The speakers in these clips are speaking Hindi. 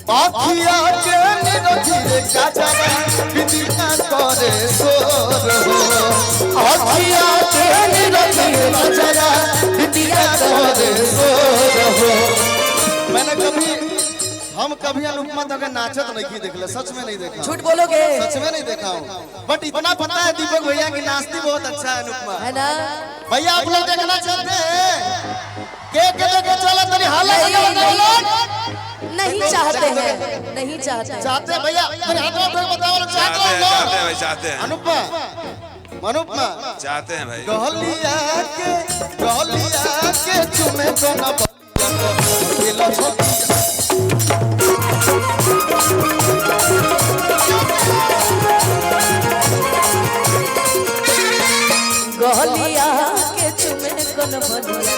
आखिया के निरखिरे काजरा बिदिया करे सोर हो आखिया के निरखिरे काजरा बिदिया करे सोर हो। मैंने हम कभी अनुपमा तो के नाचत नहीं देखले, सच में नहीं देखा। झूठ बोलोगे? सच में नहीं देखा हूँ, बट इतना पता है दीपक भैया की नाचती बहुत अच्छा है अनुपमा, है ना? भैया आप लोग देखना चाहते हैं? के चला तनी हालत नहीं चाहते हैं, नहीं चाहते चाहते भैया मेरे हाथ में बताओ लोग चाहते हैं भाई, चाहते हैं अनुपमा अनुपमा चाहते हैं भाई। गलिया के चुमे तो ना बलिया गलिया के चुमे कोन बलिया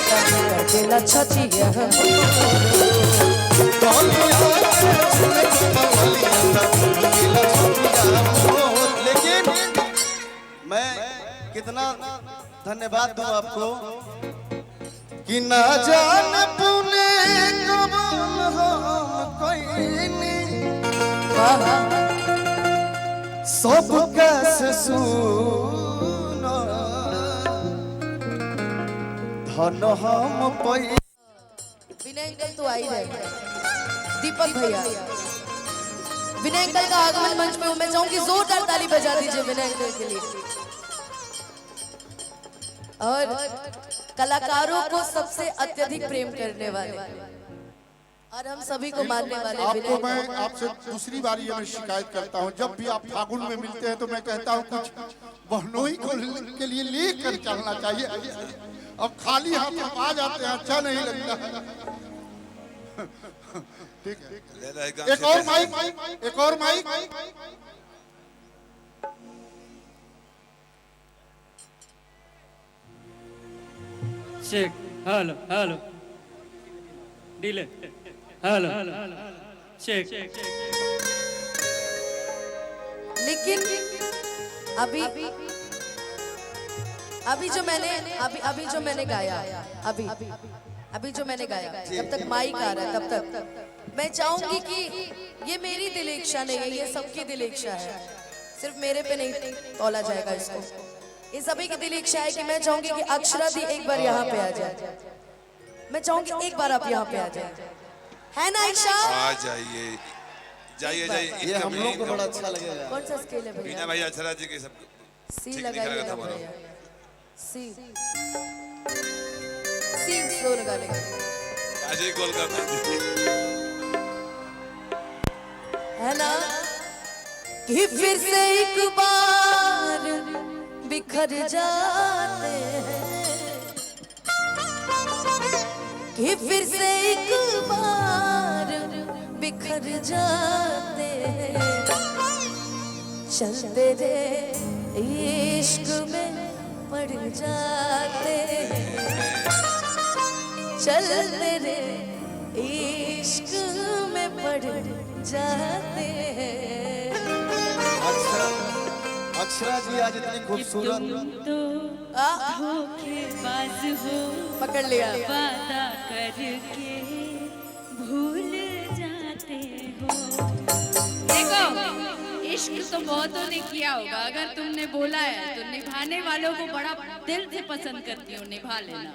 दिला छतिया लेकिन मैं कितना धन्यवाद दूं आपको कि ना जान पुने कबल हम कोई सब कैसे सुनो धन हम पै। विनय अंकल तो आई रहे, दीपक भैया विनय अंकल का आगमन मंच पे मैं चाहूंगी जोरदार ताली बजा दीजिए विनय अंकल के लिए। और कलाकारों को सबसे अत्यधिक प्रेम करने वाले और हम सभी को मानने वाले आपको मैं आपसे दूसरी बार ये मैं शिकायत करता हूँ, जब भी आप फागुन में मिलते हैं तो मैं कहता हूँ कुछ बहनोई को के लिए लेकर चलना चाहिए। अब खाली हाथ आप आ जाते हैं, अच्छा नहीं लगता। ठीक है, एक और माइक, एक और mic. Check, hello hello delay, hello check. लेकिन अभी जो मैंने गाया अभी जो मैंने गाया जब तक माइक आ रहा है तब तक मैं चाहूंगी कि ये मेरी दिल इच्छा नहीं है, ये सबकी दिल इच्छा है, सिर्फ मेरे पे नहीं तौला जाएगा इसको। ये सभी की दिल इच्छा है कि मैं चाहूंगी कि अक्षरा दी एक बार यहाँ पे आ जाए, मैं चाहूंगी एक बार आप यहाँ पे आ जाए, है ना ईशा? आ जाइए जाइए जाइए, ये हम लोग को बड़ा अच्छा लगेगा। कौन सा स्केल है भैया? बीना भाई अक्षरा जी के सब सी ठीक लगाइए निकलेगा ना तुम्हारा। भैया, सी स्लो लगा लेंगे, आज ही गोल करना है ना? कि फिर से एक बार बिखर जाते हैं, कि फिर से एक बार बिखर जाते हैं, चलते रे इश्क में पड़ जाते हैं, चलते रे इश्क में पड़ जाते हैं। अक्षरा जी आज इतनी खूबसूरत धोखेबाज हो, पकड़ लिया। वादा करके भूल जाते हो। देखो इश्क तो बहुतों ने किया होगा, अगर तुमने बोला है तो निभाने वालों को बड़ा दिल से पसंद करती हो, निभा लेना।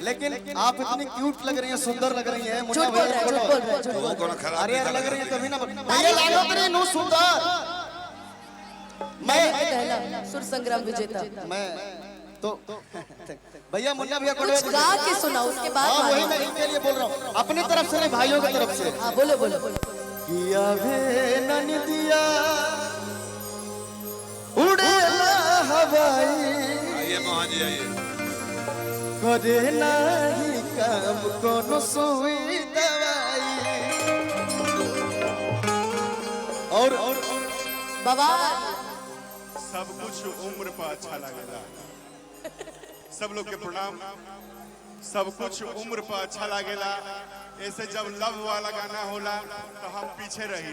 लेकिन आप इतनी क्यूट लग रही हैं, सुंदर लग रही हैं। झूठ बोल रहा है, झूठ बोल रहा है, झूठ बोल वो कौन खराब अरे नहीं लग रही है कभी ना तारीफ भैया लग रही नो सुंदर। मैं पहला सुर संग्राम विजेता, मैं तो भैया मुन्ना भैया कुछ गा के सुना उसके बाद हाँ वही मानो। मैं इनके लिए बोल रहा हूँ, अपनी तरफ से नहीं भाइयों की तरफ से। हाँ बोलो बोलो बोलो। किया वे ननिदिया उड़ेला हवाई, आइए मोहन जी आइए। करे नहीं काम कोनो सुई दवाई। और बाबा सब कुछ उम्र पर अच्छा लगेगा। सब लोग के प्रणाम। सब कुछ उम्र पर अच्छा लगेला। ऐसे जब लव वाला गाना होला तो हम पीछे रही।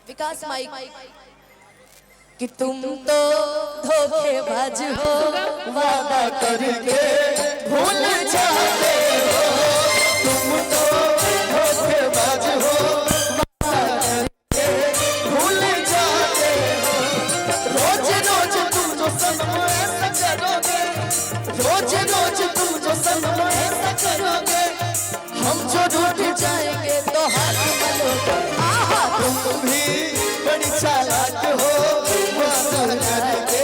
विकास माइक कि तुम तो धोखेबाज हो, वादा करके भूल जाते हो, तुम तो जो रूठ जाएंगे तो हाथ मलो आहा तुम भी बड़ी चालाक हो वादा करके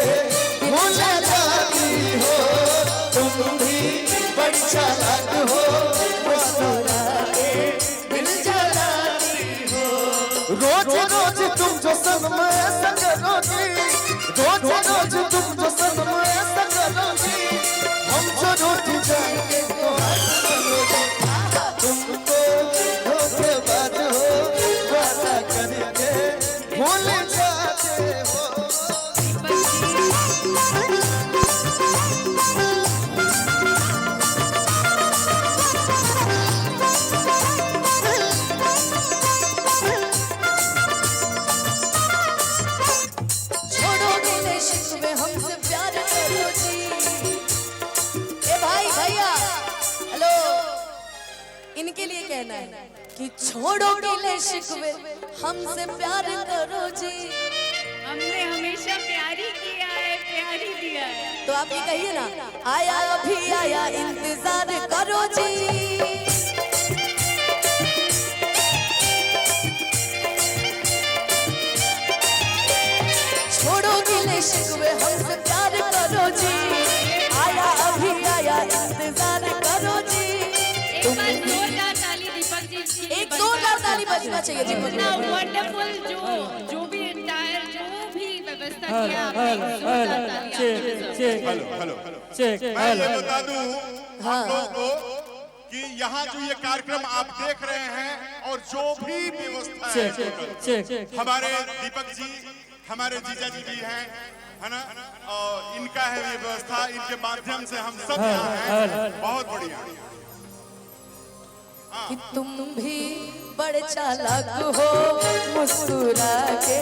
भूल जाती हो तुम भी बड़ी चालाक हो वादा दिल जलाती हो रोज रोज तुम जो सनम ऐसा करोगी रोज रोज तुम जो सनम ऐसा करोगी हम जो रूठ जाएंगे तो हाथ मलोगे तुम तो धोखेबाज हो वादा करके भूल जाते हो छोड़ो गिले शिकवे हमसे प्यार करो जी ए भाई भैया हेलो इनके लिए कहना है कि छोड़ो गिले शिकवे हमसे प्यार करो जी हमने हमेशा प्यारी किया है, प्यारी दिया है। तो आप ये कहिए ना आया अभी आया इंतजार करो जी छोड़ो गिले शिकवे हमसे प्यार करो जी आया अभी आया इंतजार करो जी एक बार जोरदार ताली दीपक जी के लिए एक जोरदार ताली बजना चाहिए जी इतना वंडरफुल जो भी एंटायर जो भी व्यवस्था किया आपने, एक जोरदार ताली आप deserve हेलो हेलो चेक मैं ये बता दूं हम लोगों को कि यहाँ जो ये कार्यक्रम आप देख रहे हैं और जो भी व्यवस्था है चेक हमारे दीपक जी हमारे जीजा जी भी हैं है ना और इनका है ये व्यवस्था इनके माध्यम से हम सब यहाँ हैं बहुत बढ़िया कि तुम भी बड़े चालाक हो मुस्कुरा के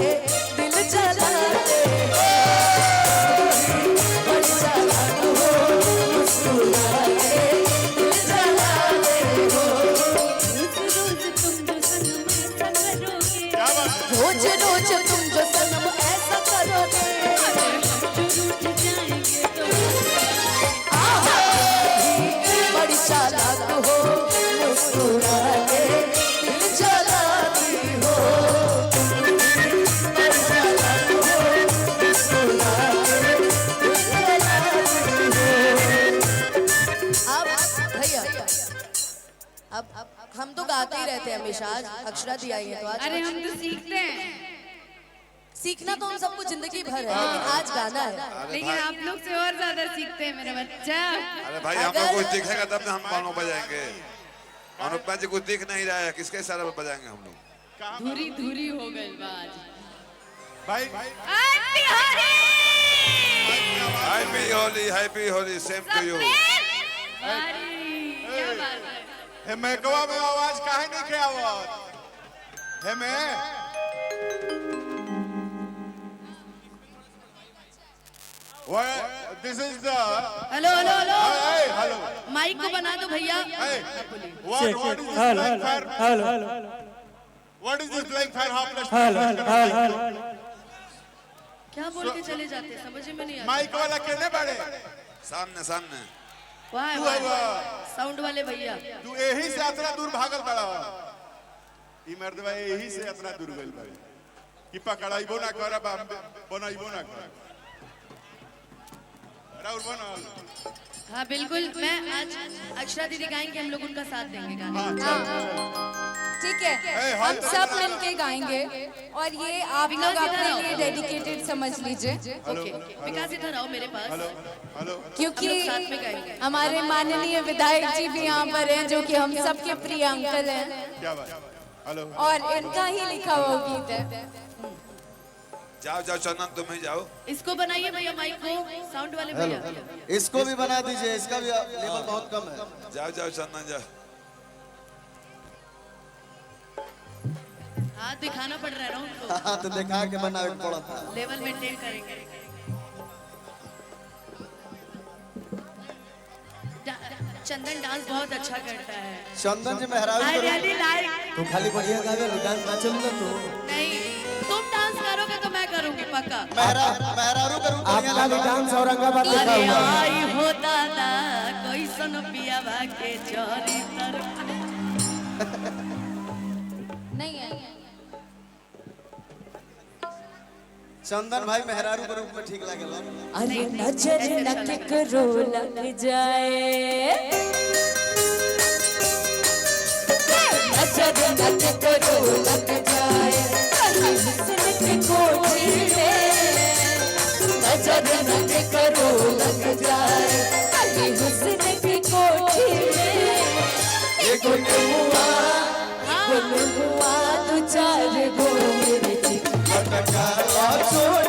दिल जलाते हो बड़े चालाक हो मुस्कुरा के दिल जलाते हो रोज रोज तुम जो सनम ऐसा करोगे, रोज रोज तुम जो सनम ऐसा करोगे जो रूठ जाएंगे तो आहा बड़ी चालाक हो मुस्कुरा के दिल जलाती हो बड़ी चालाक हो मुस्कुरा के दिल जलाती हो अब भैया अब हम तो गाते ही रहते हैं हमेशा आज अक्षरा दी आई है तो आज अरे हम तो सीखते हैं, सीखना तो हम सबको जिंदगी भर है लेकिन आज गाना है लेकिन आप लोग से और ज्यादा सीखते हैं मेरे बच्चा। अरे भाई हम लोग कुछ दिखेगा तब ना हम मानो बजाएंगे अनुपमा जी कुछ दिख नहीं रहा है किसके इशारे पर बजाएंगे हम लोग धुरी धुरी हो गई बात। भाई happy Holi same to you क्या बात है। हे मैं कवा में आवाज काहे नहीं के आवत हे मैं this is the hello hello hello hello mic को बना दो भैया what is hello this fire hello what is this black fire half क्या बोल के चले जाते हैं समझ में नहीं आता माइक वाला केने बड़े सामने सामने वाह तू वाह अब साउंड वाले भैया तू यही से इतना दूर भागल बड़ा ई मर्दवा यही से इतना दूर गइल भाई कि पकड़ाइबो ना कर बनाइबो ना कर राउर बना हाँ बिल्कुल मैं आज अक्षरा दीदी गाएंगे हम लोग उनका साथ देंगे गाने में। ठीक है हम सब मिलके गाएंगे और ये आप लोग अपने लिए डेडिकेटेड समझ लीजिए ओके विकास इधर आओ मेरे पास हेलो क्योंकि हम लोग साथ में गाएंगे हमारे माननीय विधायक जी भी यहाँ पर हैं जो कि हम सबके प्रिय अंकल हैं क्या बात हेलो और इनका ही लिखा हुआ गीत है। जाओ जाओ चंदन तुम ही जाओ इसको बनाइए भैया माइक को साउंड वाले भैया इसको भी बना दीजिए इसका भी लेवल बहुत कम है जाओ जाओ चंदन जाओ हाथ दिखाना पड़ रहा है ना उनको हाँ तो दिखा के बनावे के पड़ा था लेवल मेंटेन करेंगे चंदन डांस बहुत अच्छा करता है चंदन जी मेहरारू आई करो रियली लाइक तू खाली बढ़िया गावे डांस ना चलूंगा तू नहीं तुम डांस करोगे तो मैं करूंगी पक्का मेहरारू करूं बढ़िया लगा डांस औरंगाबाद अरे आई हो दादा कैसन पिया भागे चोरी तर चंदन भाई मेहरारू के रूप में ठीक लागेला। अरे नजर न करो लग जाए, नजर न करो लग जाए कहीं हुस्न की कोठी में, नजर न करो लग जाए कहीं हुस्न की कोठी में। एक हुआ दो चार गो मिर्ची लटका छोड़